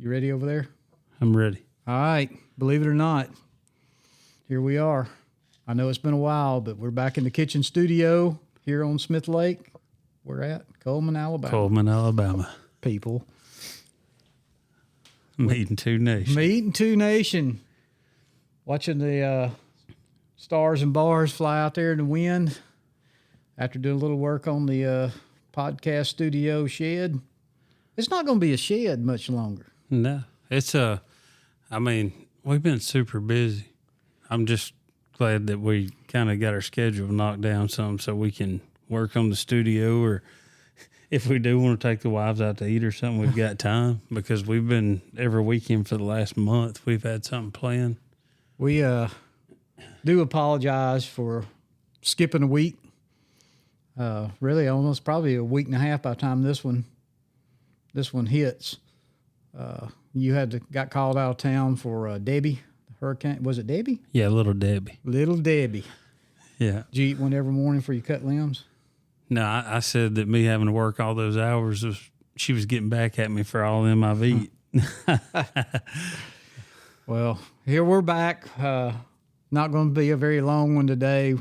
You ready over there? I'm ready. All right. Believe it or not, here we are. I know it's been a while, but we're back in the kitchen studio here on Smith Lake. We're at Coleman, Alabama. Coleman, Alabama. People. Meeting Two Nations. Meeting Two Nation. Watching the stars and bars fly out there in the wind after doing a little work on the podcast studio shed. It's not going to be a shed much longer. No, it's we've been super busy. I'm just glad that we kind of got our schedule knocked down some so we can work on the studio, or if we do want to take the wives out to eat or something, we've got time, because we've been every weekend for the last month. We've had something planned. We do apologize for skipping a week. Really almost probably a week and a half by the time this one hits. You got called out of town for Debbie, hurricane. Was it Debbie? Yeah, Little Debbie. Little Debbie. Yeah. Did you eat one every morning before you cut limbs? No, I said that me having to work all those hours, she was getting back at me for all them I've eat. Well, here we're back. Not going to be a very long one today.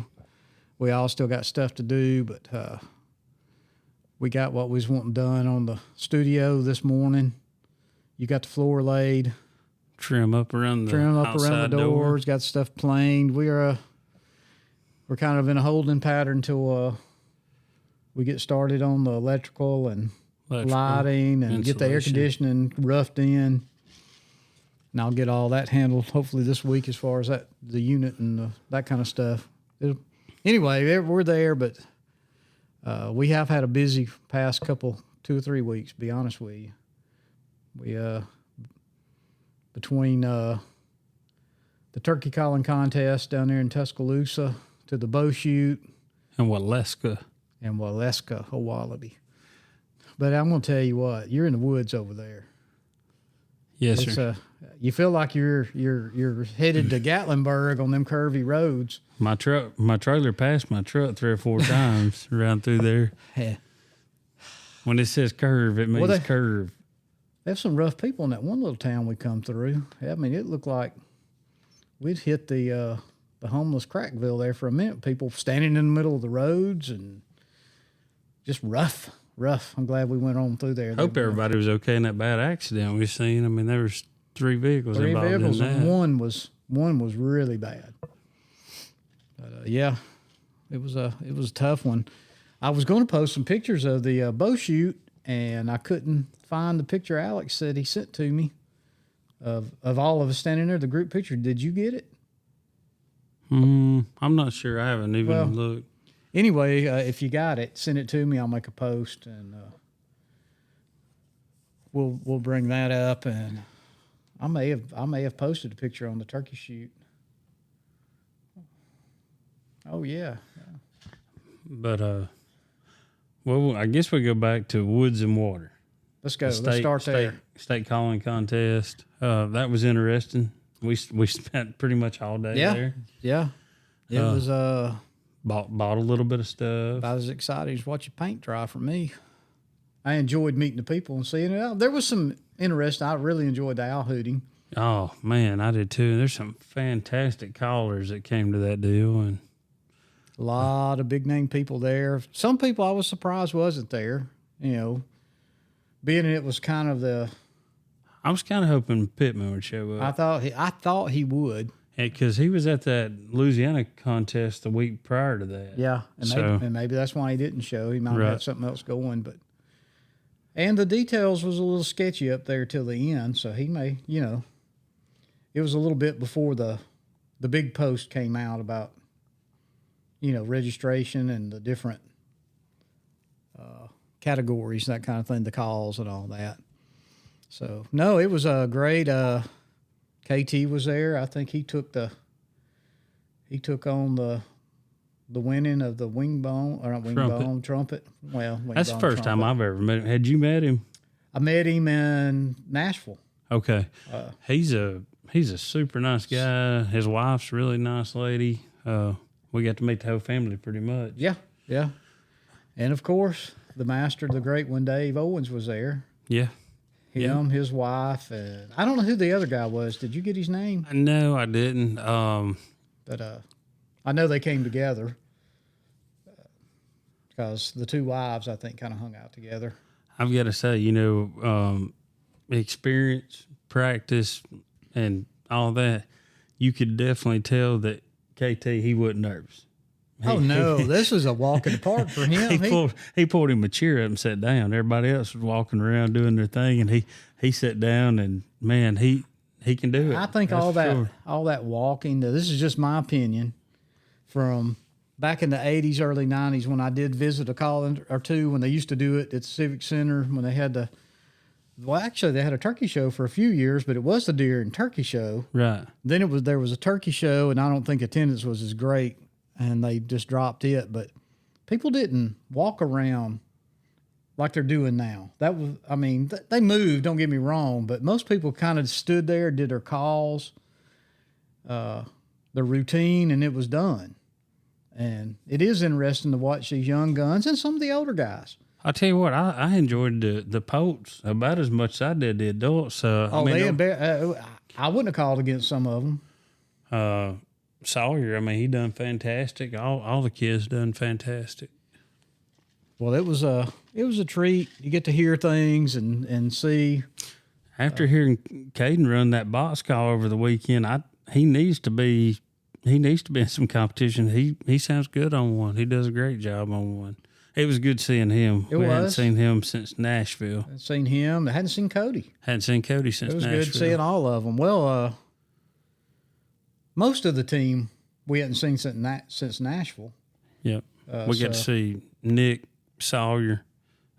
We all still got stuff to do, but we got what we was wanting done on the studio this morning. You got the floor laid. Trim up around the doors. Got stuff planed. We're kind of in a holding pattern until we get started on the electrical and lighting and get the air conditioning roughed in. And I'll get all that handled hopefully this week as far as the unit and that kind of stuff. Anyway, we're there, but we have had a busy past 2 or 3 weeks, to be honest with you. We between the turkey calling contest down there in Tuscaloosa to the bow shoot. And Waleska, Wallaby. But I'm going to tell you what, you're in the woods over there. Yes, sir. You feel like you're headed to Gatlinburg on them curvy roads. My trailer passed my truck 3 or 4 times around through there. Yeah. When it says curve, it means curve. They have some rough people in that one little town we come through. I mean, it looked like we'd hit the homeless Crackville there for a minute. People standing in the middle of the roads and just rough. I'm glad we went on through there. Hope everybody was okay in that bad accident we seen. I mean, there was 3 vehicles involved in that. And one was really bad. But yeah, it was a tough one. I was going to post some pictures of the bow shoot, and I couldn't find the picture Alex said he sent to me of all of us standing there, the group picture. Did you get it? I'm not sure. I haven't even looked. Anyway, if you got it, send it to me. I'll make a post, and we'll bring that up. And I may have posted a picture on the turkey shoot. Oh yeah. But I guess we go back to woods and water. Let's go. Let's start there. State calling contest. That was interesting. We spent pretty much all day there. Yeah. It was bought a little bit of stuff. About as exciting as watching paint dry for me. I enjoyed meeting the people and seeing it out. There was some interesting. I really enjoyed the owl hooting. Oh man, I did too. There's some fantastic callers that came to that deal, and a lot of big name people there. Some people I was surprised wasn't there. You know, being it was kind of I was kind of hoping Pittman would show up. I thought he would. Because he was at that Louisiana contest the week prior to that. Yeah, and maybe that's why he didn't show. He might have had something else going. And the details was a little sketchy up there till the end, so he may, it was a little bit before the big post came out about, registration and the different categories, that kind of thing, the calls and all that. So, no, it was a great KT was there. I think he took on the winning of the trumpet. Well, that's the first time I've ever met him. Had you met him? I met him in Nashville. Okay. He's a super nice guy. His wife's a really nice lady. We got to meet the whole family pretty much. Yeah. And of course, the master, the great one, Dave Owens, was there. Yeah. Him, his wife, and I don't know who the other guy was. Did you get his name? No, I didn't. But I know they came together because the two wives, I think, kind of hung out together. I've got to say, experience, practice, and all that, you could definitely tell that KT, he wasn't nervous. This was a walk in the park for him. He pulled him a chair up and sat down. Everybody else was walking around doing their thing, and he sat down, and man, he can do it. I think all that walking. This is just my opinion. From back in the 80s, early 90s, when I did visit a college or two, when they used to do it at the Civic Center, when they had they had a turkey show for a few years, but it was the deer and turkey show. Right. Then there was a turkey show, and I don't think attendance was as great, and they just dropped it. But people didn't walk around like they're doing now. That was, they moved, don't get me wrong, but most people kind of stood there, did their calls, their routine, and it was done. And it is interesting to watch these young guns and some of the older guys. I'll tell you what, I enjoyed the Polks about as much as I did the adults. I wouldn't have called against some of them. Sawyer, he done fantastic. All the kids done fantastic. Well, it was a treat. You get to hear things and see. After hearing Caden run that box call over the weekend, he needs to be in some competition. He sounds good on one. He does a great job on one. It was good seeing him. We hadn't seen him since Nashville. Hadn't seen him. I hadn't seen Cody. Hadn't seen Cody since Nashville. It was good seeing all of them. Well, most of the team we hadn't seen since Nashville. Yep. We got to see Nick, Sawyer,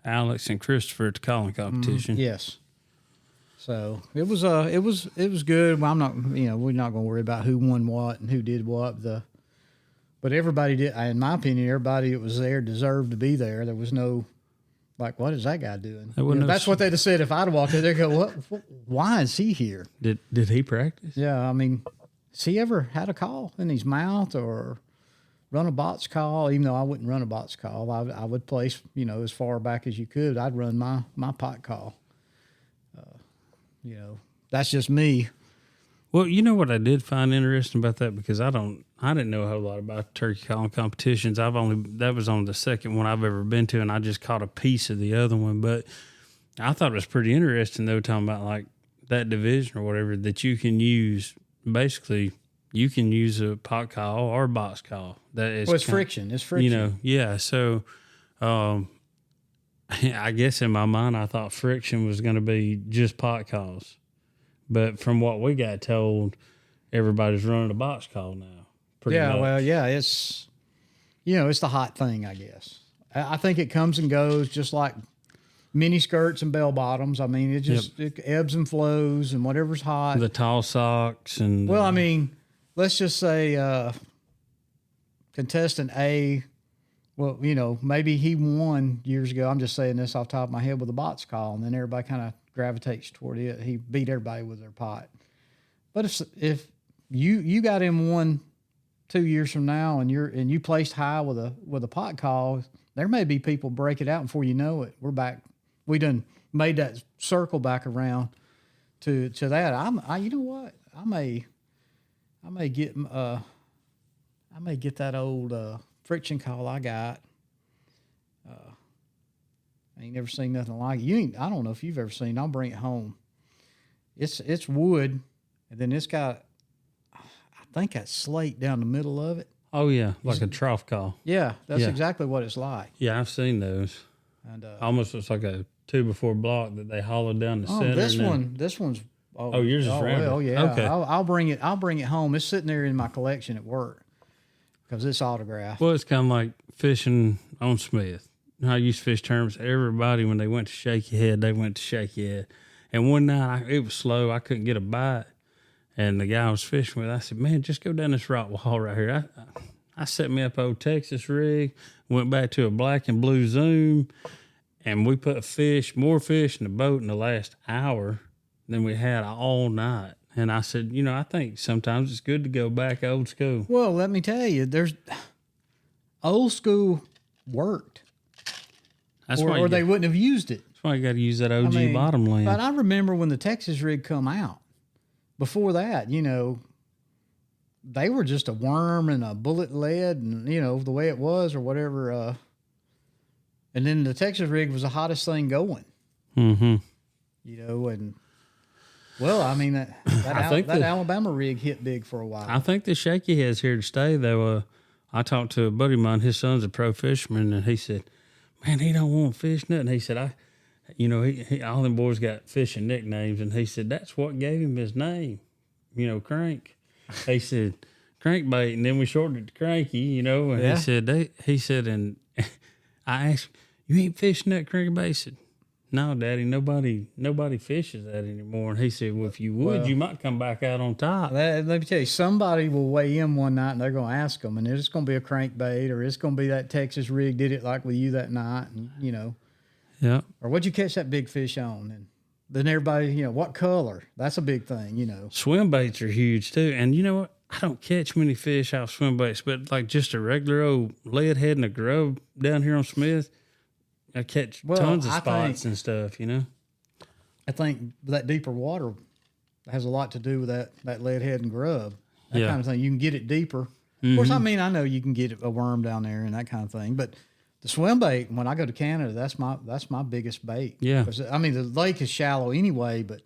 Alex, and Christopher at the calling competition. Yes. So it was good. Well, we're not going to worry about who won what and who did what. But everybody did. In my opinion, everybody that was there deserved to be there. There was no, what is that guy doing? That's what they'd have said if I'd walked in there. Go, what? Why is he here? Did he practice? Yeah, has he ever had a call in his mouth or run a box call? Even though I wouldn't run a box call, I would place as far back as you could. I'd run my pot call. That's just me. Well, you know what I did find interesting about that, because I didn't know a whole lot about turkey calling competitions. That was on the second one I've ever been to, and I just caught a piece of the other one. But I thought it was pretty interesting, though, talking about like that division or whatever, that you can use. Basically, you can use a pot call or a box call. It's friction. It's friction. Yeah. So, I guess in my mind, I thought friction was going to be just pot calls. But from what we got told, everybody's running a box call now. Yeah, much. Well, yeah, it's the hot thing, I guess. I think it comes and goes just like mini skirts and bell bottoms. It ebbs and flows, and whatever's hot. The tall socks and... Well, let's just say contestant A, maybe he won years ago. I'm just saying this off the top of my head with a box call, and then everybody kind of gravitates toward it. He beat everybody with their pot. But if you got him 1-2 years from now and you placed high with a pot call, there may be people break it out before you know it. We're back. We done made that circle back around to that. You know what? I may get that old friction call I got. I ain't never seen nothing like it. I don't know if you've ever seen. I'll bring it home. It's wood, and then it's got, I think, that slate down the middle of it. Oh yeah, like a trough call. Yeah, that's exactly what it's like. Yeah, I've seen those. And almost looks like a 2x4 block that they hollowed down the center. This one's. Yours is rounder. Oh yeah. Okay. I'll bring it home. It's sitting there in my collection at work because it's autographed. Well, it's kind of like fishing on Smith. I used to fish terms. Everybody, when they went to Shaky Head, they went to Shaky Head. And one night, it was slow. I couldn't get a bite. And the guy I was fishing with, I said, man, just go down this rock wall right here. I set me up old Texas rig, went back to a black and blue Zoom, and we put more fish in the boat in the last hour than we had all night. And I said, I think sometimes it's good to go back old school. Well, let me tell you, there's old school worked. Or they wouldn't have used it. That's why you got to use that OG bottomland. But I remember when the Texas rig come out. Before that, they were just a worm and a bullet lead, and the way it was or whatever. And then the Texas rig was the hottest thing going. Mm-hmm. And well, I mean that Alabama rig hit big for a while. I think the shaky head's here to stay, though. I talked to a buddy of mine. His son's a pro fisherman, and he said, "Man, he don't want to fish nothing." He said, he all them boys got fishing nicknames, and he said that's what gave him his name, Crank. He said crankbait, and then we shortened it to Cranky, and he said, and I asked, "You ain't fishing that crankbait?" He said, "No, Daddy, nobody fishes that anymore." And he said, "Well, if you would, you might come back out on top." Let me tell you, somebody will weigh in one night, and they're going to ask them, and it's going to be a crankbait, or it's going to be that Texas rig did it like with you that night, and Yeah. Or what'd you catch that big fish on? And then everybody, what color? That's a big thing, Swim baits are huge too. And you know what? I don't catch many fish off swim baits, but like just a regular old lead head and a grub down here on Smith, I catch tons of spots and stuff, I think that deeper water has a lot to do with that lead head and grub. That kind of thing. You can get it deeper. Mm-hmm. Of course, I know you can get a worm down there and that kind of thing, but the swim bait, when I go to Canada, that's my biggest bait. Yeah. The lake is shallow anyway, but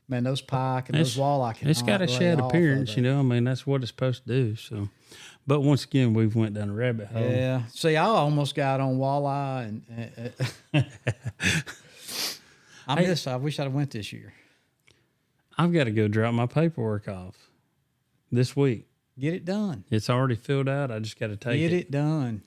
man, those pike and those walleye can it's got a shad appearance, that's what it's supposed to do. So, but once again, we've went down a rabbit hole. Yeah. See, I almost got on walleye, and I wish I'd have went this year. I've got to go drop my paperwork off this week. Get it done. It's already filled out. I just got to get it done.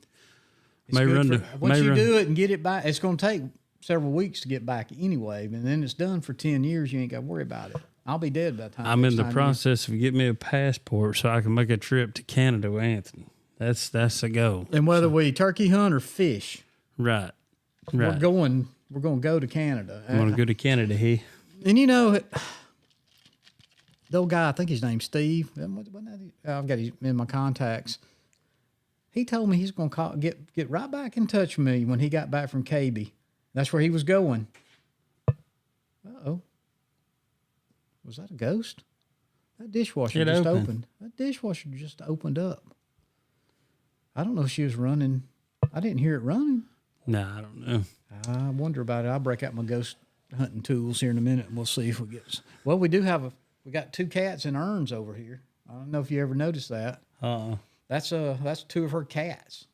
Once you do it and get it back, it's going to take several weeks to get back anyway, and then it's done for 10 years. You ain't got to worry about it. I'll be dead by the time. I'm in the process of getting me a passport so I can make a trip to Canada with Anthony. That's the goal. And whether we turkey hunt or fish, right. We're going to go to Canada. I'm going to go to Canada here. And the old guy, I think his name's Steve. I've got him in my contacts. He told me he's going to get right back in touch with me when he got back from KB. That's where he was going. Uh-oh. Was that a ghost? That dishwasher just opened. That dishwasher just opened up. I don't know if she was running. I didn't hear it running. No, I don't know. I wonder about it. I'll break out my ghost hunting tools here in a minute, and we'll see if we get. Well, we got 2 cats in urns over here. I don't know if you ever noticed that. That's 2 of her cats.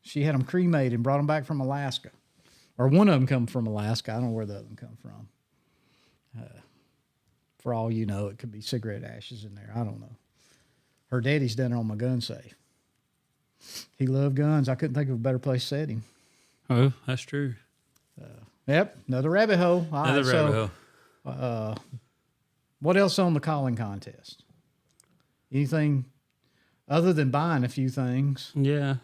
She had them cremated and brought them back from Alaska, or one of them come from Alaska. I don't know where the other one come from. For all you know, it could be cigarette ashes in there. I don't know. Her daddy's done it on my gun safe. He loved guns. I couldn't think of a better place to set him. Oh, that's true. Yep, another rabbit hole. Rabbit hole. What else on the calling contest? Anything other than buying a few things? Yeah.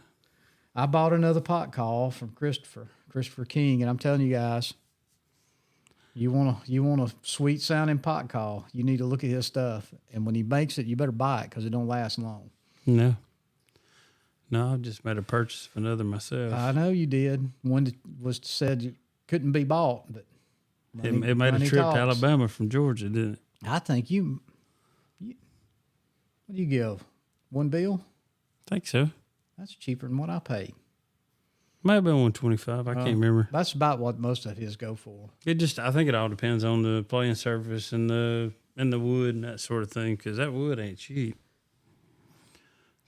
I bought another pot call from Christopher King, and I'm telling you guys, you want a sweet sounding pot call, you need to look at his stuff. And when he makes it, you better buy it because it don't last long. No, I just made a purchase of another myself. I know you did. One that was said you couldn't be bought, but it made a trip to Alabama from Georgia, didn't it? I think you what do you give? $1 bill? I think so. That's cheaper than what I paid. Might have been $125. I can't remember. That's about what most of his go for. I think it all depends on the playing surface and the wood and that sort of thing, because that wood ain't cheap.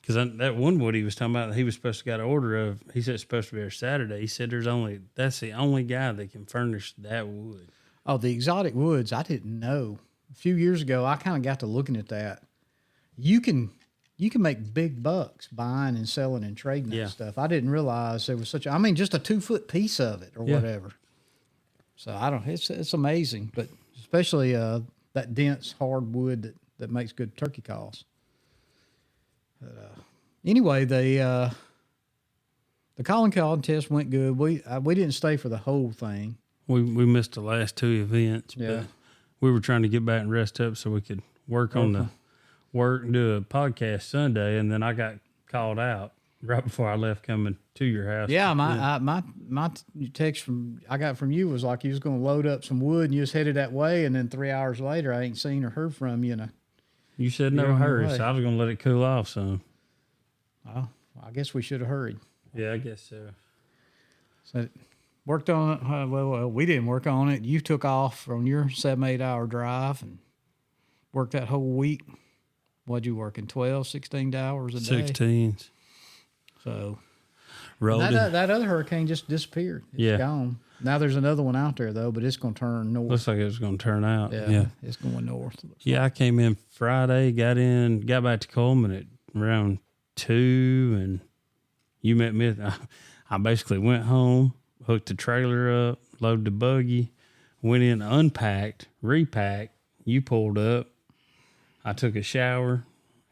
Because that one wood he was talking about, he was supposed to get an order of. He said it's supposed to be there Saturday. He said that's the only guy that can furnish that wood. Oh, the exotic woods, I didn't know. A few years ago, I kind of got to looking at that. You can make big bucks buying and selling and trading that stuff. I didn't realize there was just a 2-foot piece of it or whatever. So it's amazing, but especially that dense hard wood that makes good turkey calls. But, anyway, the calling contest went good. We didn't stay for the whole thing. We missed the last 2 events. Yeah, but we were trying to get back and rest up so we could work on the work and do a podcast Sunday, and then I got called out. right before I left coming to your house. Yeah, my text I got from you was like you was going to load up some wood and you was headed that way, and then 3 hours later I ain't seen or heard from you. And you said no hurry, so I was going to let it cool off some. Oh, I guess we should have hurried. Yeah, I guess so. So worked on it. Well, we didn't work on it. You took off on your 7-8 hour drive and worked that whole week. What'd you working? 12, 16 hours a day? 16. So that other hurricane just disappeared. It's gone. Now there's another one out there though, but it's going to turn north. Looks like it's going to turn out. Yeah. It's going north. Yeah, I came in Friday, got back to Coleman at around 2, and you met me. I basically went home, hooked the trailer up, loaded the buggy, went in, unpacked, repacked. You pulled up. I took a shower.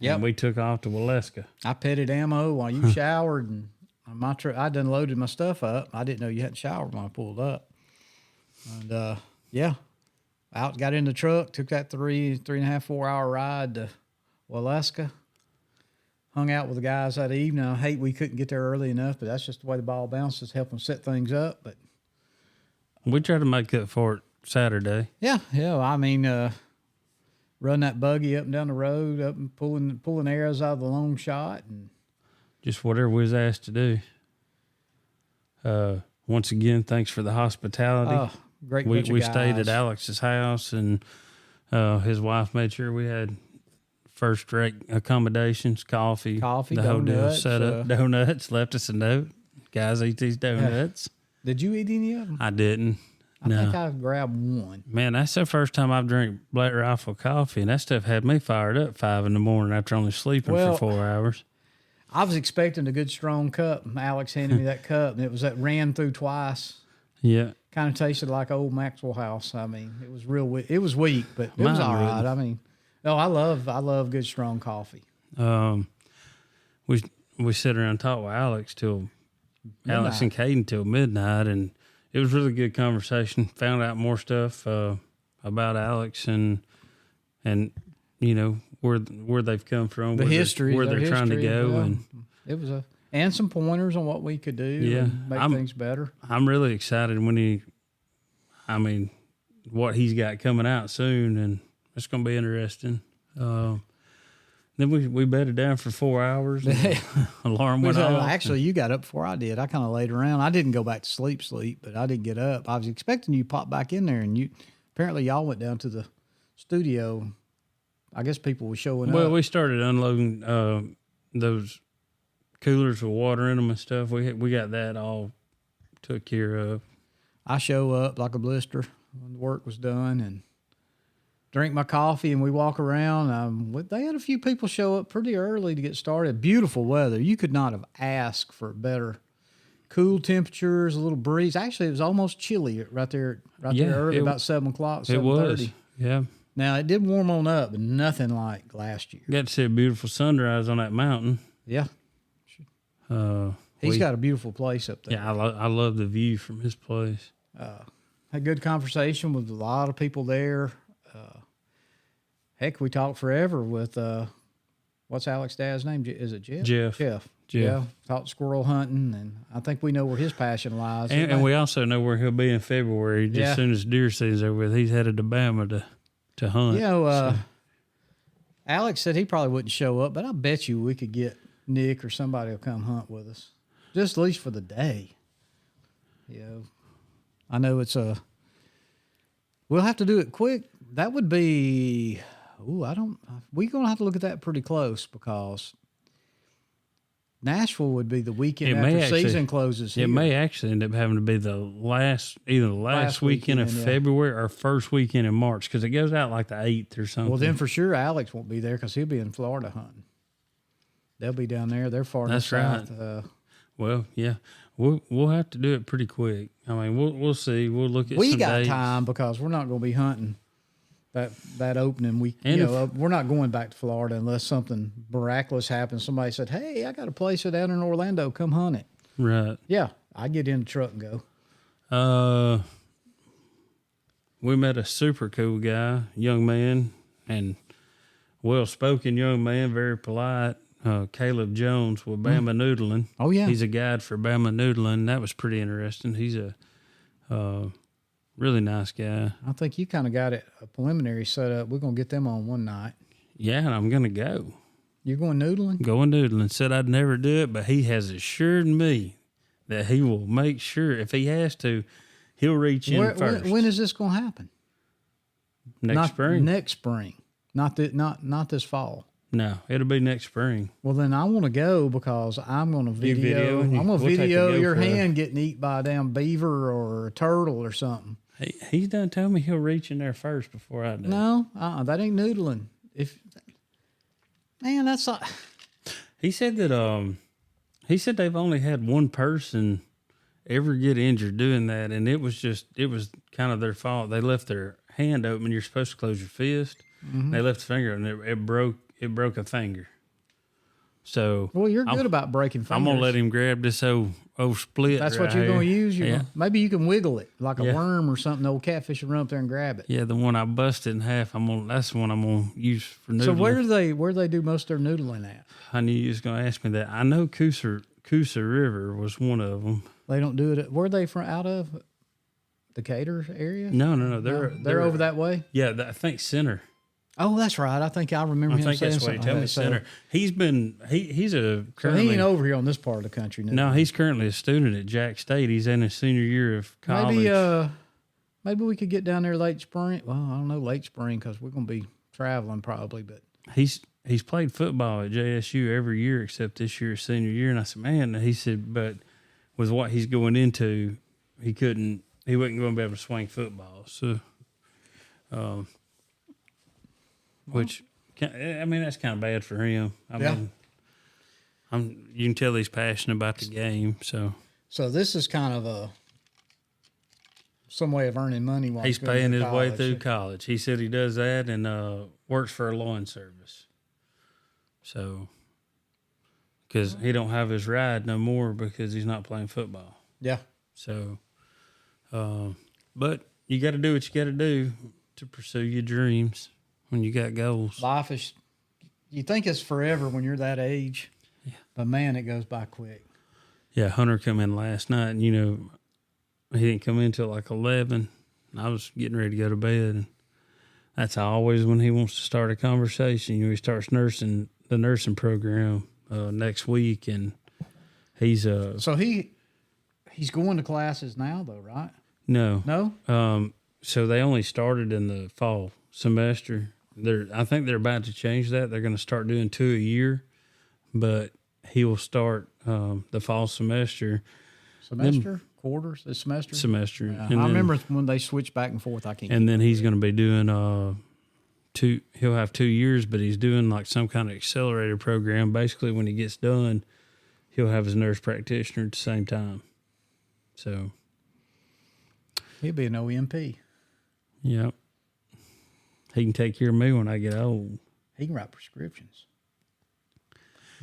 And we took off to Waleska. I petted ammo while you showered, and I done loaded my stuff up. I didn't know you hadn't showered when I pulled up. And got in the truck, took that 3.5, 4 hour ride to Waleska. Hung out with the guys that evening. I hate we couldn't get there early enough, but that's just the way the ball bounces, help them set things up. But we tried to make up for it Saturday. Yeah. I mean, run that buggy up and down the road, up and pulling arrows out of the long shot, and just whatever we was asked to do. Once again, thanks for the hospitality. Oh, great. We stayed at Alex's house, and his wife made sure we had first-rate accommodations, coffee, the donuts, whole deal set up. Donuts, left us a note. Guys, eat these donuts. Did you eat any of them? I didn't. I think I grabbed one. Man, that's the first time I've drank Black Rifle coffee, and that stuff had me fired up 5 a.m. after only sleeping for 4 hours. I was expecting a good strong cup. Alex handed me that cup, and it was that ran through twice. Yeah. Kind of tasted like old Maxwell House. I mean, it was it was weak, but it was all right. I mean, I love good strong coffee. We sit around and talk with Alex till midnight. Alex and Caden till midnight, and it was really good conversation. Found out more stuff about Alex and you know where they've come from, the history, where they're trying to go, and it was and some pointers on what we could do and make things better. I'm really excited what he's got coming out soon, and it's going to be interesting. Then we bedded down for 4 hours. Alarm went off. Actually, you got up before I did. I kind of laid around. I didn't go back to sleep, but I didn't get up. I was expecting you to pop back in there, and apparently y'all went down to the studio. I guess people were showing up. Well, we started unloading those coolers with water in them and stuff. We got that all took care of. I show up like a blister when the work was done and drink my coffee, and we walk around. They had a few people show up pretty early to get started. Beautiful weather. You could not have asked for better. Cool temperatures, a little breeze. Actually, it was almost chilly right there early, about 7 o'clock, 7:30. It was, yeah. Now, it did warm on up, but nothing like last year. Got to see a beautiful sunrise on that mountain. Yeah. He's got a beautiful place up there. Yeah, I love the view from his place. Had good conversation with a lot of people there. Heck, we talked forever with, what's Alex's dad's name? Is it Jeff? Jeff. Yeah. Talked squirrel hunting, and I think we know where his passion lies. And we also know where he'll be in February. Just as soon as deer season's over with, he's headed to Bama to hunt. You know, Alex said he probably wouldn't show up, but I bet you we could get Nick or somebody will come hunt with us, just at least for the day. You know, I know we'll have to do it quick. That would be, we're going to have to look at that pretty close because Nashville would be the weekend after season closes here. It may actually end up having to be either the last weekend of February or first weekend in March because it goes out like the 8th or something. Well, then for sure Alex won't be there because he'll be in Florida hunting. They'll be down there. They're far north. That's right. Well, yeah. We'll have to do it pretty quick. I mean, we'll see. We'll look at some dates. We got time because we're not going to be hunting that opening week. We're not going back to Florida unless something miraculous happens. Somebody said, "Hey, I got a place down in Orlando. Come hunt it." Right. Yeah, I get in the truck and go. We met a super cool guy, young man, and well-spoken young man, very polite. Caleb Jones with Bama Noodling. Oh, yeah. He's a guide for Bama Noodling. That was pretty interesting. He's a really nice guy. I think you kind of got it a preliminary set up. We're going to get them on one night. Yeah, and I'm going to go. You're going noodling? Going noodling. Said I'd never do it, but he has assured me that he will make sure, if he has to, he'll reach in first. When is this going to happen? Next spring. Next spring. Not this fall. No, it'll be next spring. Well, then I want to go because I'm going to video. I'm going to video your hand getting eaten by a damn beaver or a turtle or something. He's done told me he'll reach in there first before I do. No, that ain't noodling. Man, that's like. He said that they've only had one person ever get injured doing that, and it was kind of their fault. They left their hand open. You're supposed to close your fist. Mm-hmm. They left the finger, and it broke a finger. So you're good about breaking fingers. I'm gonna let him grab this old split. That's what you're gonna use. Maybe you can wiggle it like a worm or something. The old catfish will run up there and grab it. Yeah, the one I busted in half. That's the one I'm gonna use for noodling. So where do they do most of their noodling at? I knew you was gonna ask me that. I know Coosa River was one of them. They don't do it. Where are they from? Out of Decatur area? No. They're over that way. Yeah, I think Center. Oh, that's right. I think I remember him saying something. I think that's what he told me. Center. He's currently, he ain't over here on this part of the country. No, he's currently a student at Jack State. He's in his senior year of college. Maybe we could get down there late spring. Well, I don't know late spring because we're going to be traveling probably. But he's played football at JSU every year except this year, senior year. And I said, man, he said, but with what he's going into, he wasn't going to be able to swing football. So, which, I mean, that's kind of bad for him. I mean, you can tell he's passionate about the game. So this is kind of some way of earning money while he's paying his way through college. He said he does that and works for a lawn service. So, because he don't have his ride no more because he's not playing football. Yeah. So, but you got to do what you got to do to pursue your dreams. When you got goals. Life is, you think it's forever when you're that age, but man, it goes by quick. Yeah, Hunter come in last night, and he didn't come in till like 11. And I was getting ready to go to bed, and that's always when he wants to start a conversation. He starts the nursing program next week, and he's so he's going to classes now though, right? No. So they only started in the fall semester. I think they're about to change that. They're going to start doing 2 a year, but he will start the fall semester. Quarters, this semester? Semester. Yeah. I remember when they switched back and forth. And then he's going to be doing he'll have 2 years, but he's doing like some kind of accelerator program. Basically, when he gets done, he'll have his nurse practitioner at the same time. So he'll be an OMP. Yep. He can take care of me when I get old. He can write prescriptions.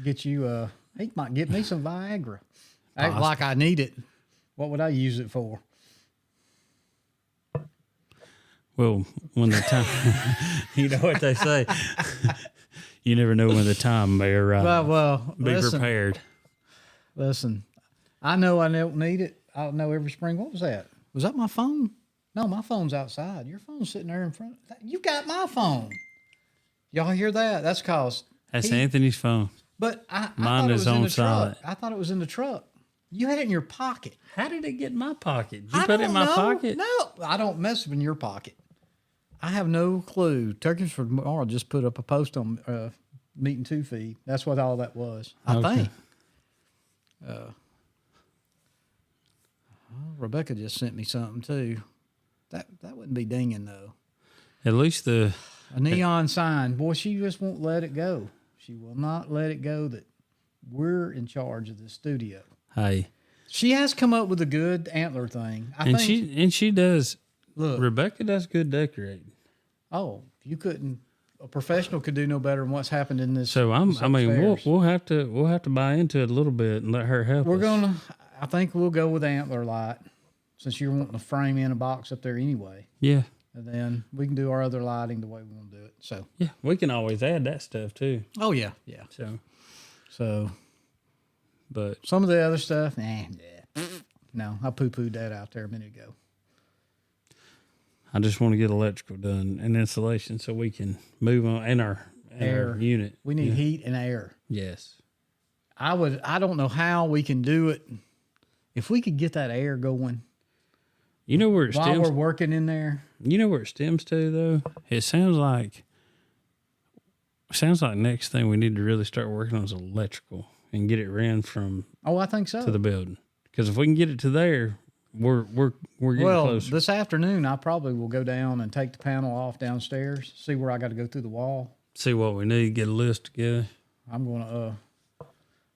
Get you, he might get me some Viagra. Act like I need it. What would I use it for? Well, when the time, you know what they say. You never know when the time may arrive. Well, be prepared. Listen, I know I don't need it. I know every spring. What was that? Was that my phone? No, my phone's outside. Your phone's sitting there in front. You got my phone. Y'all hear that? That's cause that's Anthony's phone. But mine is on silent. I thought it was in the truck. You had it in your pocket. How did it get in my pocket? Did you put it in my pocket? No, I don't mess in your pocket. I have no clue. Turkeys for Tomorrow just put up a post on Meeting 2 feed. That's what all that was. I think. Rebecca just sent me something too. That wouldn't be dinging though. At least a neon sign. Boy, she just won't let it go. She will not let it go that we're in charge of the studio. Hey. She has come up with a good antler thing. She does. Look, Rebecca does good decorating. Oh, you couldn't. A professional could do no better than what's happened in this. So we'll have to buy into it a little bit and let her help us. I think we'll go with antler light since you're wanting to frame in a box up there anyway. Yeah. And then we can do our other lighting the way we want to do it. So yeah, we can always add that stuff too. Oh yeah. So So, but some of the other stuff, no, I poo-pooed that out there a minute ago. I just want to get electrical done and insulation so we can move on and our unit. We need heat and air. Yes. I don't know how we can do it. If we could get that air going. You know where it stems? While we're working in there. You know where it stems to, though? It sounds like next thing we need to really start working on is electrical and get it ran from. Oh, I think so. To the building, because if we can get it to there, we're getting closer. This afternoon I probably will go down and take the panel off downstairs. See where I got to go through the wall. See what we need. Get a list together.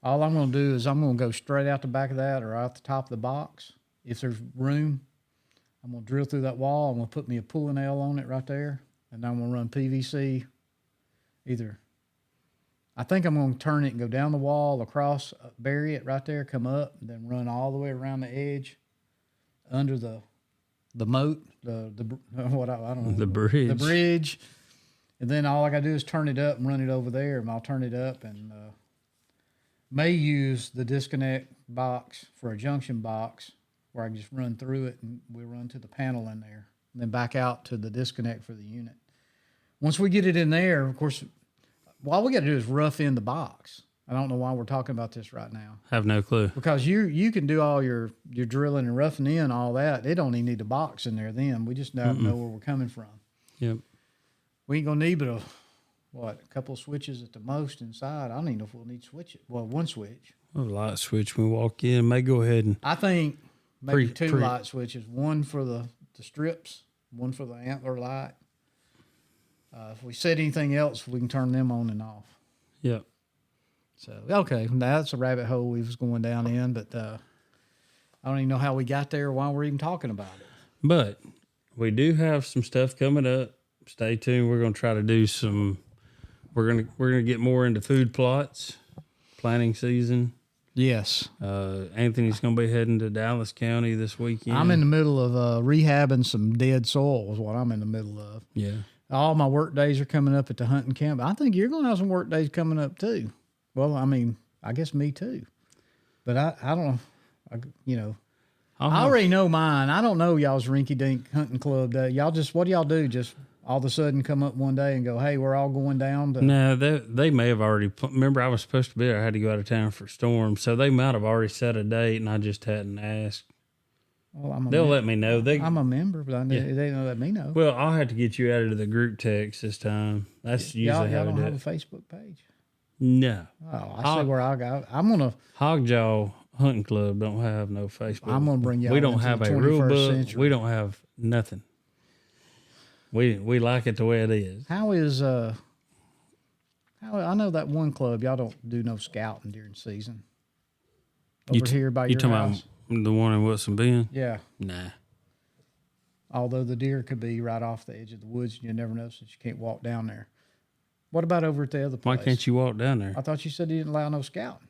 All I'm gonna do is I'm gonna go straight out the back of that or out the top of the box. If there's room, I'm gonna drill through that wall. I'm gonna put me a pulling nail on it right there, and I'm gonna run PVC. I think I'm gonna turn it and go down the wall, across, bury it right there, come up, and then run all the way around the edge, under the moat, I don't know, the bridge, and then all I gotta do is turn it up and run it over there, and I'll turn it up and may use the disconnect box for a junction box where I can just run through it and we'll run to the panel in there and then back out to the disconnect for the unit. Once we get it in there, of course, all we got to do is rough in the box. I don't know why we're talking about this right now. Have no clue. Because you can do all your drilling and roughing in, all that. They don't even need a box in there then. We just have to know where we're coming from. Yep. We ain't going to need but a couple of switches at the most inside. I don't even know if we'll need switches. Well, one switch. A light switch when we walk in. May go ahead and. I think maybe two light switches. One for the strips, one for the antler light. If we set anything else, we can turn them on and off. Yep. So, okay, that's a rabbit hole we was going down in, but I don't even know how we got there or why we're even talking about it. But we do have some stuff coming up. Stay tuned. We're going to try to do some. We're gonna get more into food plots, planting season. Yes. Anthony's going to be heading to Dallas County this weekend. I'm in the middle of rehabbing some dead soil is what I'm in the middle of. Yeah. All my work days are coming up at the hunting camp. I think you're going to have some work days coming up too. Well, I mean, I guess me too. But I don't know. I already know mine. I don't know y'all's rinky-dink hunting club day. What do y'all do? Just all of a sudden come up one day and go, hey, we're all going down to... No, they may have already... Remember, I was supposed to be there. I had to go out of town for a storm. So they might have already set a date, and I just hadn't asked. Well, They'll let me know. I'm a member, but they don't let me know. Well, I'll have to get you added to the group text this time. That's usually how y'all don't do have it. a Facebook page? No. Oh, I see where I got. I'm gonna Hogjaw Hunting Club don't have no Facebook. I'm gonna bring y'all. We don't have a rule book. Century. We don't have nothing. We like it the way it is. How is I know that one club y'all don't do no scouting during season. Over here by your house. About the one in Wilson Bend? Yeah. Nah. Although the deer could be right off the edge of the woods, and you never know since you can't walk down there. What about over at the other place? Why can't you walk down there? I thought you said you didn't allow no scouting.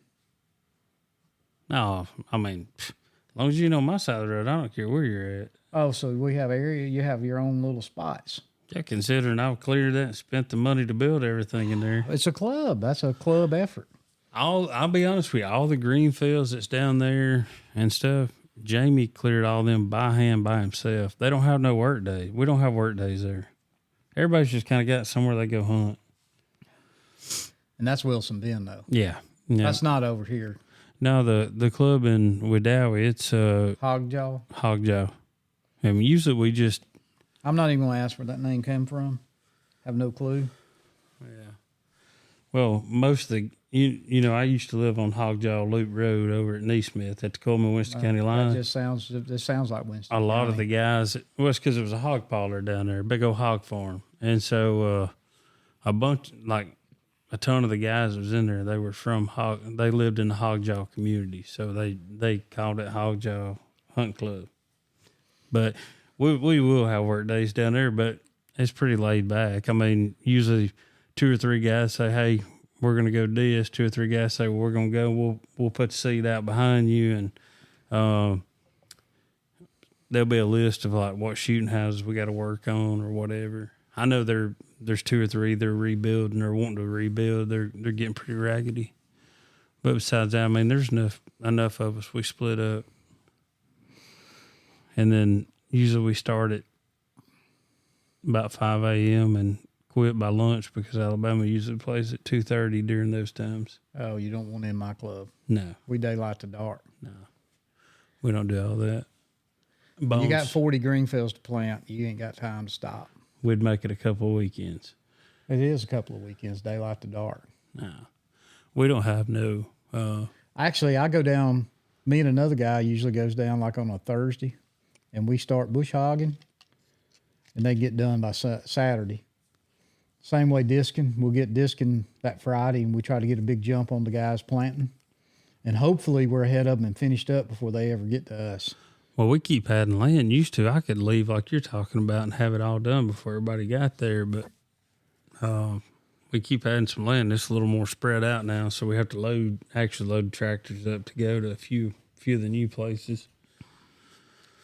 No, I mean, as long as you know my side of the road, I don't care where you're at. Oh, so we have area. You have your own little spots. Yeah, considering I've cleared that and spent the money to build everything in there. It's a club. That's a club effort. I'll be honest with you, all the green fields that's down there and stuff, Jamie cleared all them by hand by himself. They don't have no work day. We don't have work days there. Everybody's just kind of got somewhere they go hunt. And that's Wilson Bend, though. Yeah. That's not over here. No, the club in Wedowee, it's Hogjaw. Hogjaw. I mean, usually we just... I'm not even going to ask where that name came from. Have no clue. Yeah. Well, most of the... You know, I used to live on Hogjaw Loop Road over at Neesmith at the Coleman-Winston County line. This sounds like Winston A lot County. of the guys... Well, it's because it was a hog parlor down there, big old hog farm. And so a ton of the guys that was in there, they were from they lived in the Hogjaw community. So they called it Hogjaw Hunt Club. But we will have work days down there, but it's pretty laid back. I mean, usually 2 or 3 guys say, hey, we're going to go do this. 2 or 3 guys say, well, we're going to go. We'll put the seed out behind you. And there'll be a list of like what shooting houses we got to work on or whatever. I know there's 2 or 3 they're rebuilding or wanting to rebuild. They're getting pretty raggedy. But besides that, I mean, there's enough of us. We split up. And then usually we start at about 5 a.m. and quit by lunch because Alabama usually plays at 2:30 during those times. Oh, you don't want in my club. No. We daylight to dark. No. We don't do all that. Bones. You got 40 green fields to plant. You ain't got time to stop. We'd make it a couple of weekends. It is a couple of weekends, daylight to dark. No. We don't have no... Actually, I go down, me and another guy usually goes down like on a Thursday, and we start bush hogging, and they get done by Saturday. Same way disking. We'll get disking that Friday, and we try to get a big jump on the guys planting. And hopefully we're ahead of them and finished up before they ever get to us. Well, we keep adding land. Used to, I could leave like you're talking about and have it all done before everybody got there, but we keep adding some land. It's a little more spread out now, so we have to load tractors up to go to a few of the new places.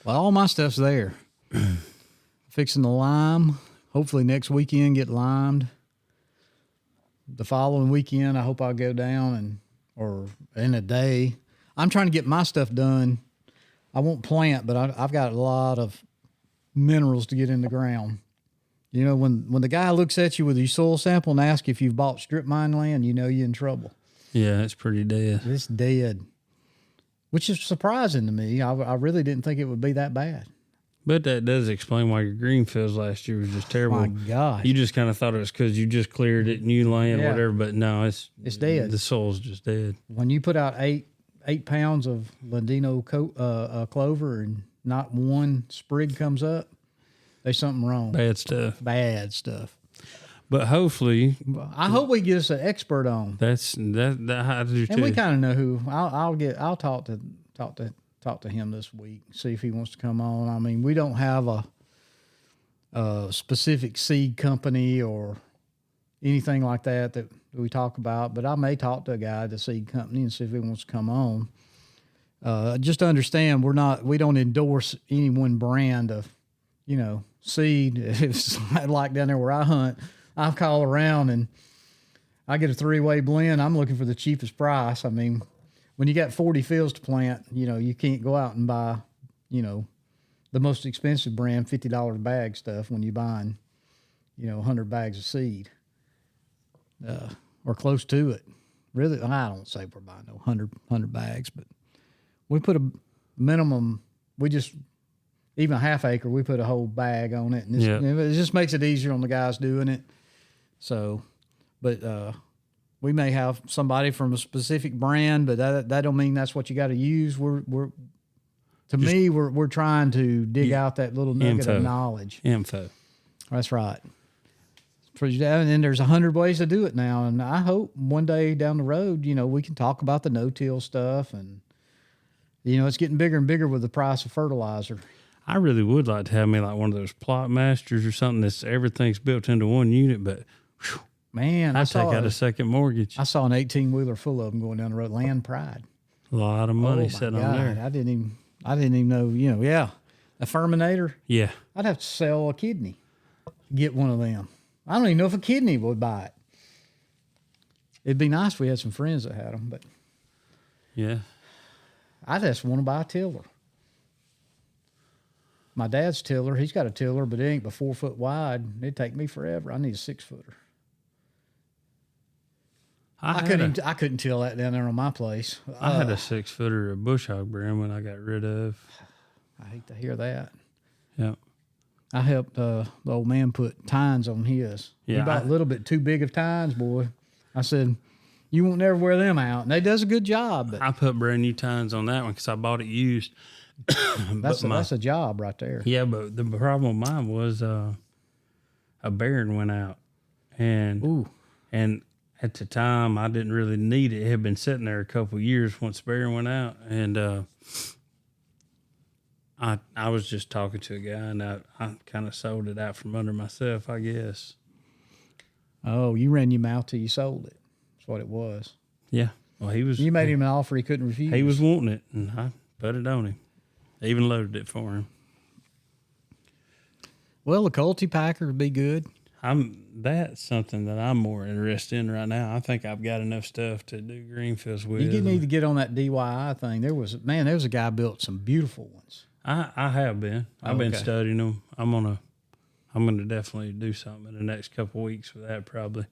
Well, all my stuff's there. Fixing the lime. Hopefully next weekend get limed. The following weekend, I hope I'll go down or in a day. I'm trying to get my stuff done. I won't plant, but I've got a lot of minerals to get in the ground. You know, when the guy looks at you with your soil sample and asks if you've bought strip mine land, you know you're in trouble. Yeah, it's pretty dead. It's dead, which is surprising to me. I really didn't think it would be that bad. But that does explain why your green fields last year was just terrible. My God. You just kind of thought it was because you just cleared it, new land, whatever. But no, it's dead. The soil's just dead. When you put out 8 pounds of Ladino clover and not one sprig comes up, there's something wrong. Bad stuff. Bad stuff. But hopefully, I hope we get us an expert on. That I do too. And we kind of know who. I'll talk to him this week. See if he wants to come on. I mean, we don't have a specific seed company or anything like that we talk about. But I may talk to a guy at the seed company and see if he wants to come on. Just to understand, we don't endorse any one brand of, seed. It's like down there where I hunt, I call around and I get a 3-way blend. I'm looking for the cheapest price. I mean, when you got 40 fields to plant, you can't go out and buy, the most expensive brand, $50 bag stuff when you're buying, 100 bags of seed, or close to it. Really, I don't say we're buying 100 bags, but we put a minimum. Even a half acre, we put a whole bag on it, and it just makes it easier on the guys doing it. So, but we may have somebody from a specific brand, but that don't mean that's what you got to use. We're trying to dig out that little nugget of knowledge. Info. That's right. And there's 100 ways to do it now, and I hope one day down the road, we can talk about the no-till stuff, and it's getting bigger and bigger with the price of fertilizer. I really would like to have me like one of those plot masters or something that's everything's built into one unit, but whew, man, I'd take out a second mortgage. I saw an 18-wheeler full of them going down the road. Land Pride. A lot of money set on there. I didn't even know, a Ferminator. Yeah. I'd have to sell a kidney to get one of them. I don't even know if a kidney would buy it. It'd be nice if we had some friends that had them, but yeah. I just want to buy a tiller. My dad's tiller, he's got a tiller, but it ain't but 4 foot wide. It'd take me forever. I need a 6-footer. I couldn't till that down there on my place. I had a 6-footer of bush hog brand when I got rid of. I hate to hear that. Yeah. I helped the old man put tines on his. Yeah, he bought a little bit too big of tines, boy. I said, you won't never wear them out. And they does a good job. But I put brand new tines on that one because I bought it used. That's a job right there. Yeah, but the problem with mine was a bearing went out. And at the time, I didn't really need it. It had been sitting there a couple of years once the bearing went out. And I was just talking to a guy, and I kind of sold it out from under myself, I guess. Oh, you ran your mouth till you sold it. That's what it was. Yeah. Well, you made him an offer he couldn't refuse. He was wanting it, and I put it on him. I even loaded it for him. Well, the Culti Packer would be good. That's something that I'm more interested in right now. I think I've got enough stuff to do greenfields with. You need to get on that DIY thing. There was a guy built some beautiful ones. I have been. I've been studying them. I'm gonna definitely do something in the next couple of weeks with that. Probably,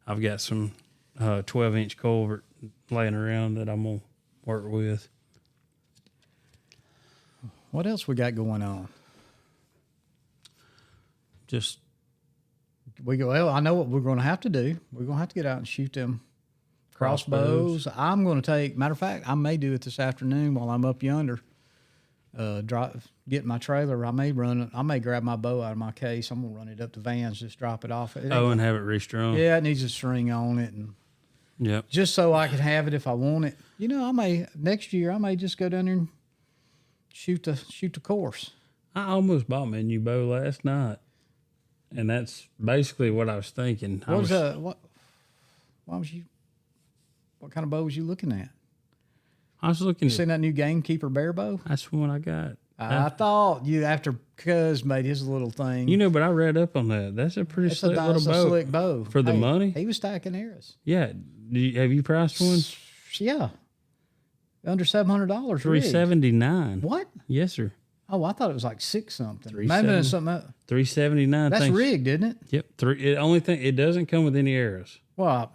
I've got some 12-inch culvert laying around that I'm gonna work with. What else we got going on? Just well, I know what we're going to have to do. We're going to have to get out and shoot them crossbows. I'm going to take. Matter of fact, I may do it this afternoon while I'm up yonder. Get my trailer. I may grab my bow out of my case. I'm gonna run it up to Vans, just drop it off. And have it restrung. Yeah, it needs a string on it, and yep. Just so I can have it if I want it. Next year I may just go down there and shoot the course. I almost bought me a new bow last night, and that's basically what I was thinking. What kind of bow was you looking at? I was looking. You seen that new Gamekeeper bear bow? That's the one I got. I thought you after Cuz made his little thing. But I read up on that. That's a pretty slick bow. For the money? He was stacking arrows. Yeah. Have you priced one? Yeah. Under $700. $379. What? Yes, sir. Oh, I thought it was like $6 something. Maybe it's something else. $379. That's rigged, isn't it? Yep. It doesn't come with any arrows. Well,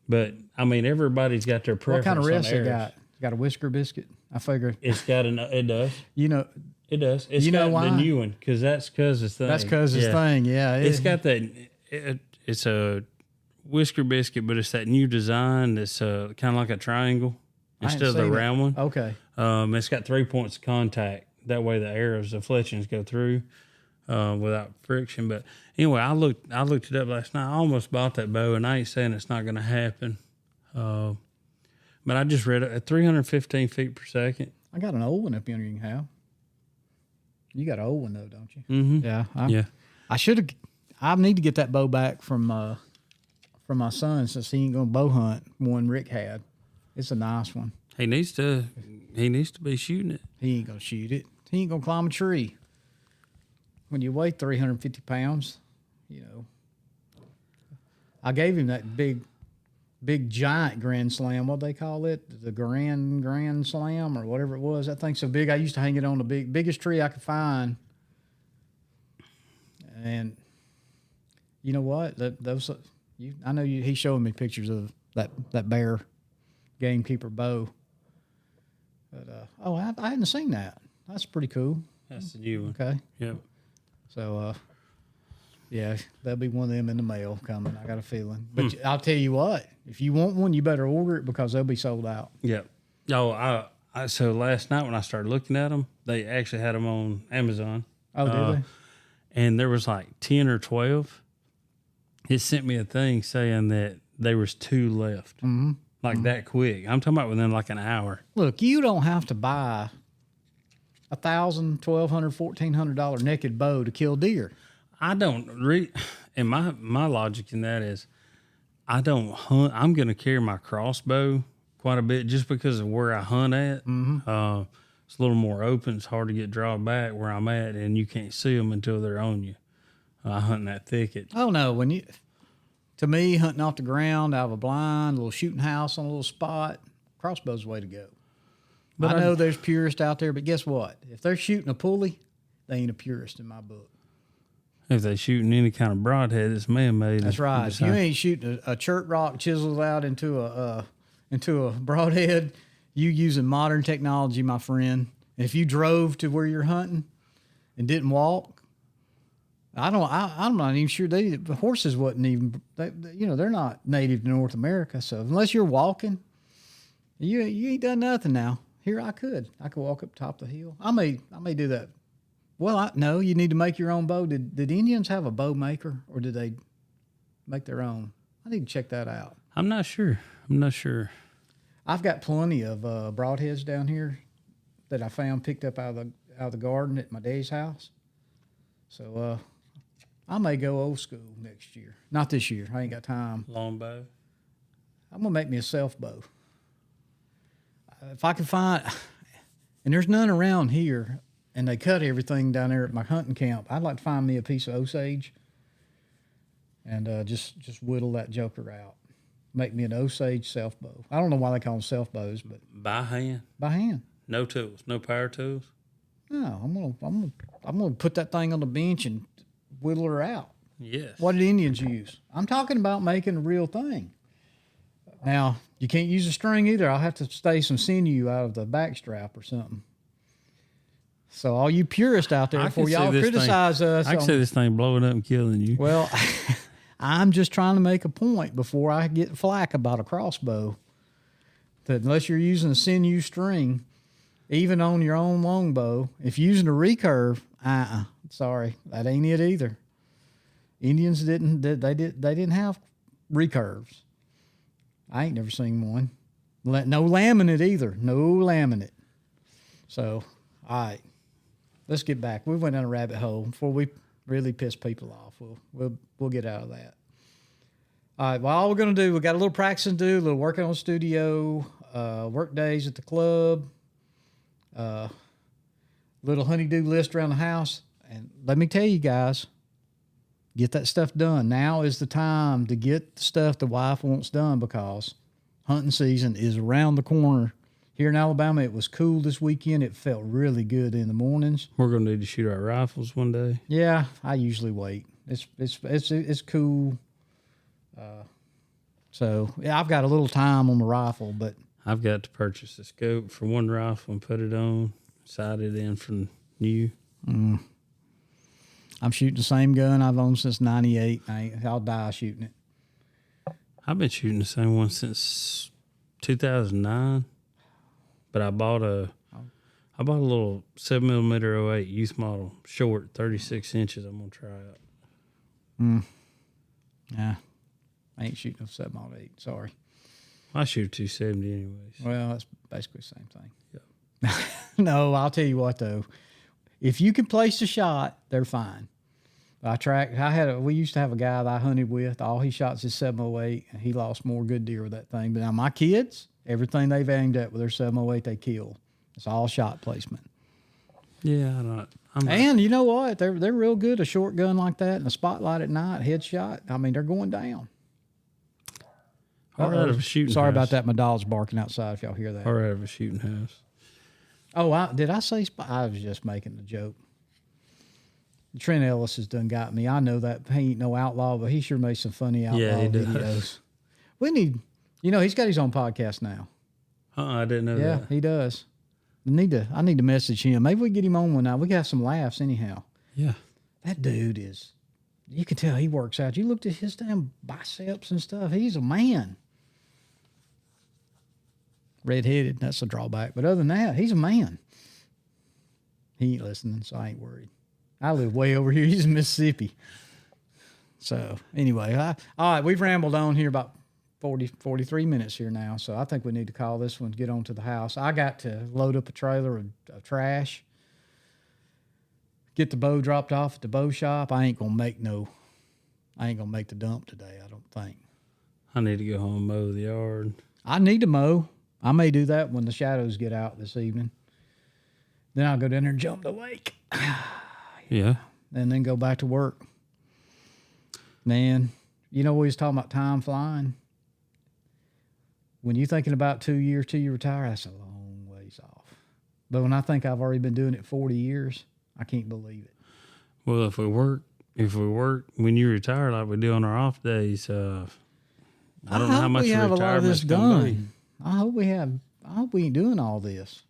but everybody's got their preference. What kind of rest it got? Got a whisker biscuit? I figured. It does. It does. It's got why? The new one, that's Cuz's thing. That's Cuz's thing, yeah. It's got that. It's a whisker biscuit, but it's that new design that's kind of like a triangle instead of the round one. Okay. It's got 3 points of contact. That way the arrows, the fletchings go through without friction. But anyway, I looked it up last night. I almost bought that bow, and I ain't saying it's not going to happen. But I just read it at 315 feet per second. I got an old one up yonder you can have. You got an old one though, don't you? Mm-hmm. Yeah. I should have. I need to get that bow back from my son since he ain't gonna bow hunt one Rick had. It's a nice one. He needs to be shooting it. He ain't gonna shoot it. He ain't gonna climb a tree. When you weigh 350 pounds, I gave him that big giant Grand Slam. What they call it? The Grand Slam or whatever it was. That thing's so big. I used to hang it on the biggest tree I could find. And you know what? I know you. He's showing me pictures of that bear Gamekeeper bow. But I hadn't seen that. That's pretty cool. That's the new one. Okay. Yep. So yeah, there'll be one of them in the mail coming. I got a feeling. But I'll tell you what, if you want one, you better order it because they'll be sold out. Yep. Oh, so last night when I started looking at them, they actually had them on Amazon. Oh, did they? And there was like 10 or 12. It sent me a thing saying that there was 2 left. Mm-hmm. Like that quick. I'm talking about within like an hour. Look, you don't have to buy $1,000, $1,200, $1,400 naked bow to kill deer. I don't and my logic in that is I don't hunt. I'm going to carry my crossbow quite a bit just because of where I hunt at. Mm-hmm. It's a little more open. It's hard to get drawn back where I'm at, and you can't see them until they're on you. I hunt in that thicket. Oh no, to me, hunting off the ground, out of a blind, a little shooting house on a little spot, crossbow's the way to go. But I know there's purists out there, but guess what? If they're shooting a pulley, they ain't a purist in my book. If they shooting any kind of broadhead, it's man-made. That's right. If you ain't shooting a chert rock chiseled out into a broadhead, you using modern technology, my friend. And if you drove to where you're hunting and didn't walk, I'm not even sure the horses wasn't even. They're not native to North America. So unless you're walking, you ain't done nothing now. Here I could walk up top of the hill. I may do that. Well, no, you need to make your own bow. Did Indians have a bow maker, or did they make their own? I need to check that out. I'm not sure. I've got plenty of broadheads down here that I found picked up out of the garden at my dad's house. So I may go old school next year. Not this year. I ain't got time. Long bow. I'm gonna make me a self bow. If I can find, and there's none around here. And they cut everything down there at my hunting camp. I'd like to find me a piece of Osage and just whittle that joker out. Make me an Osage self bow. I don't know why they call them self bows, but by hand. By hand. No tools, no power tools. No, I'm gonna put that thing on the bench and whittle her out. Yes. What did Indians use? I'm talking about making a real thing. Now you can't use a string either. I'll have to stay some sinew out of the back strap or something. So all you purists out there, before y'all criticize us, I can see this thing blowing up and killing you. Well. I'm just trying to make a point before I get flack about a crossbow that unless you're using a sinew string, even on your own longbow, if you're using a recurve, sorry, that ain't it either. Indians didn't have recurves. I ain't never seen one. No laminate either. No laminate. So, all right, let's get back. We went down a rabbit hole before we really piss people off. We'll get out of that. All right. Well, all we're going to do, we got a little practicing to do, a little working on the studio, work days at the club, little honey-do list around the house. And let me tell you guys, get that stuff done. Now is the time to get the stuff the wife wants done because hunting season is around the corner. Here in Alabama, it was cool this weekend. It felt really good in the mornings. We're going to need to shoot our rifles one day. Yeah, I usually wait. It's cool. So yeah, I've got a little time on the rifle, but I've got to purchase a scope for one rifle and put it on, sight it in from new. I'm shooting the same gun I've owned since '98. I'll die shooting it. I've been shooting the same one since 2009, but I bought a little 7mm 08 youth model, short, 36 inches. I'm gonna try out. Yeah. I ain't shooting a 708. Sorry. I shoot 270 anyways. Well, that's basically the same thing. Yeah. No, I'll tell you what though. If you can place a shot, they're fine. We used to have a guy that I hunted with. All he shot is his 708, and he lost more good deer with that thing. But now my kids, everything they've aimed at with their 708, they kill. It's all shot placement. Yeah, I'm not. And you know what? They're real good. A short gun like that in a spotlight at night, headshot. I mean, they're going down. Or out of a shooting Sorry house. about that. My dog's barking outside if y'all hear that. Or out of a shooting house. Oh, did I say I was just making a joke. Trent Ellis has done got me. I know that he ain't no outlaw, but he sure made some funny outlaw videos. We need, he's got his own podcast now. I didn't know that. Yeah, he does. I need to message him. Maybe we get him on one night. We got some laughs anyhow. Yeah. That dude you can tell he works out. You looked at his damn biceps and stuff. He's a man. Red-headed, that's a drawback. But other than that, he's a man. He ain't listening, so I ain't worried. I live way over here. He's in Mississippi. So, anyway, all right, we've rambled on here about 43 minutes here now, so I think we need to call this one, get on to the house. I got to load up a trailer of trash, get the bow dropped off at the bow shop. I ain't gonna make the dump today, I don't think. I need to go home and mow the yard. I need to mow. I may do that when the shadows get out this evening. Then I'll go down there and jump the lake. Yeah. And then go back to work. Man, we was talking about time flying. When you're thinking about 2 years till you retire, that's a long ways off. But when I think I've already been doing it 40 years, I can't believe it. Well, if we work when you retire like we do on our off days, I don't know how much we have a lot of this done. I hope we ain't doing all this.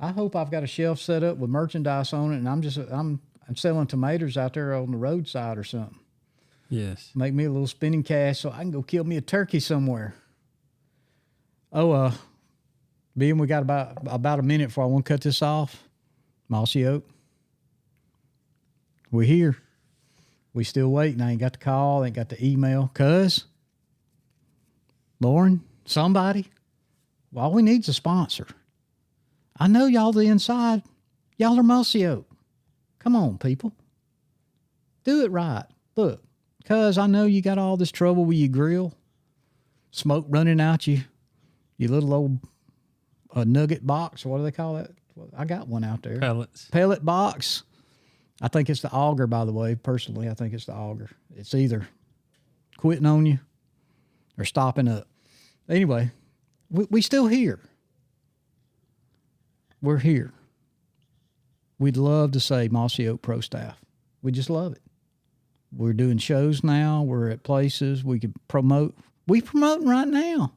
I hope I've got a shelf set up with merchandise on it, and I'm selling tomatoes out there on the roadside or something. Yes. Make me a little spending cash so I can go kill me a turkey somewhere. Oh, being we got about a minute before I want to cut this off. Mossy Oak. We're here. We still waiting. I ain't got the call, ain't got the email. Cuz, Lauren, somebody, all we need's a sponsor. I know y'all the inside. Y'all are Mossy Oak. Come on, people. Do it right. Look, cuz I know you got all this trouble with your grill. Smoke running out your little old nugget box. What do they call that? I got one out there. Pellet box. I think it's the auger, by the way. Personally, I think it's the auger. It's either quitting on you or stopping up. Anyway, we still here. We're here. We'd love to say Mossy Oak Pro Staff. We just love it. We're doing shows now. We're at places we can promote. We're promoting right now.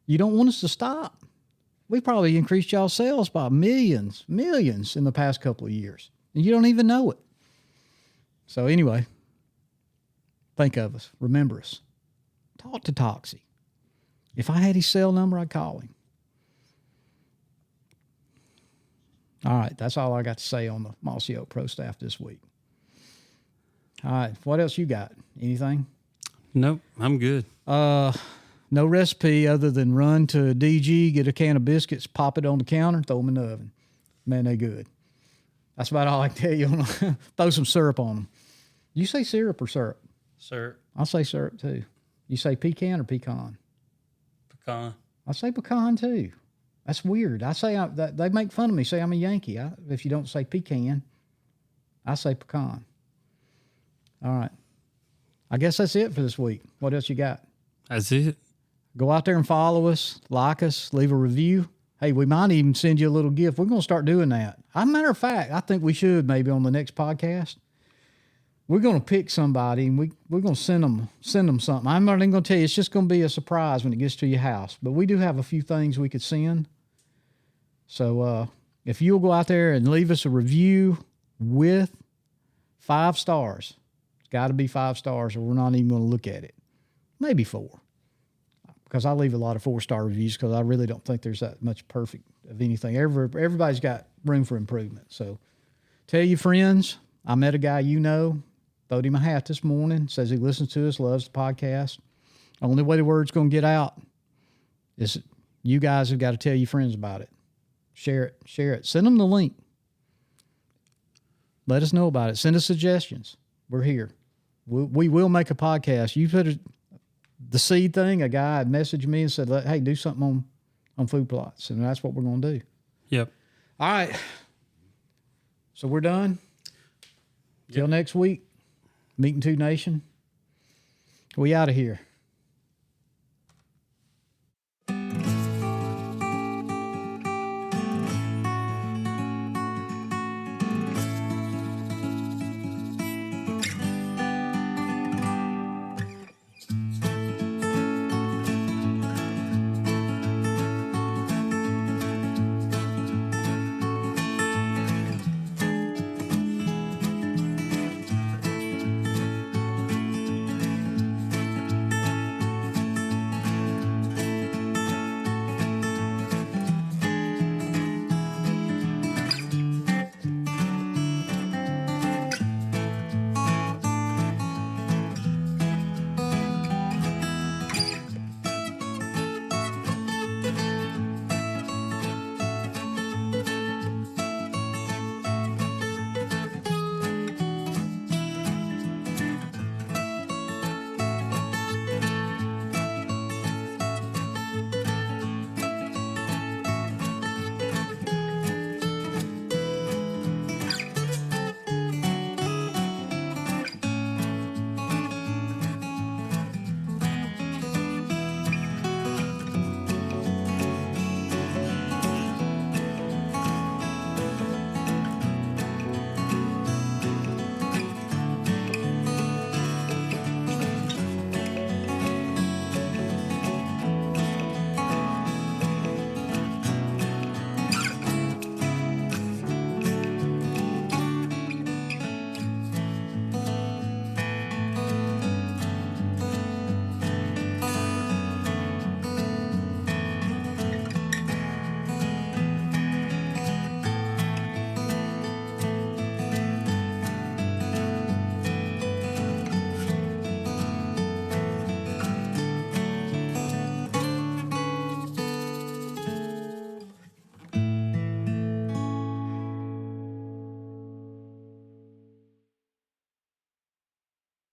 You don't want us to stop. We probably increased y'all's sales by millions in the past couple of years. And you don't even know it. So anyway, think of us. Remember us. Talk to Toxie. If I had his cell number, I'd call him. All right, that's all I got to say on the Mossy Oak Pro Staff this week. All right, what else you got? Anything? Nope, I'm good. No recipe other than run to DG, get a can of biscuits, pop it on the counter, throw them in the oven. Man, they good. That's about all I can tell you. Throw some syrup on them. You say syrup or syrup? Syrup. I'll say syrup too. You say pecan or pecan? Pecan. I say pecan too. That's weird. I say they make fun of me. Say I'm a Yankee. If you don't say pecan, I say pecan. All right. I guess that's it for this week. What else you got? That's it. Go out there and follow us, like us, leave a review. Hey, we might even send you a little gift. We're going to start doing that. As a matter of fact, I think we should maybe on the next podcast. We're going to pick somebody and we're going to send them something. I'm not even going to tell you. It's just going to be a surprise when it gets to your house. But we do have a few things we could send. So if you'll go out there and leave us a review with 5 stars, it's got to be 5 stars or we're not even going to look at it. Maybe 4. Because I leave a lot of 4-star reviews because I really don't think there's that much perfect of anything. Everybody's got room for improvement. So tell your friends. I met a guy throwed him a hat this morning, says he listens to us, loves the podcast. Only way the word's going to get out is you guys have got to tell your friends about it. Share it. Send them the link. Let us know about it. Send us suggestions. We're here. We will make a podcast. You put the seed thing, a guy had messaged me and said, hey, do something on food plots. And that's what we're going to do. Yep. All right. So we're done. Till next week. Meeting Two Nation. We out of here.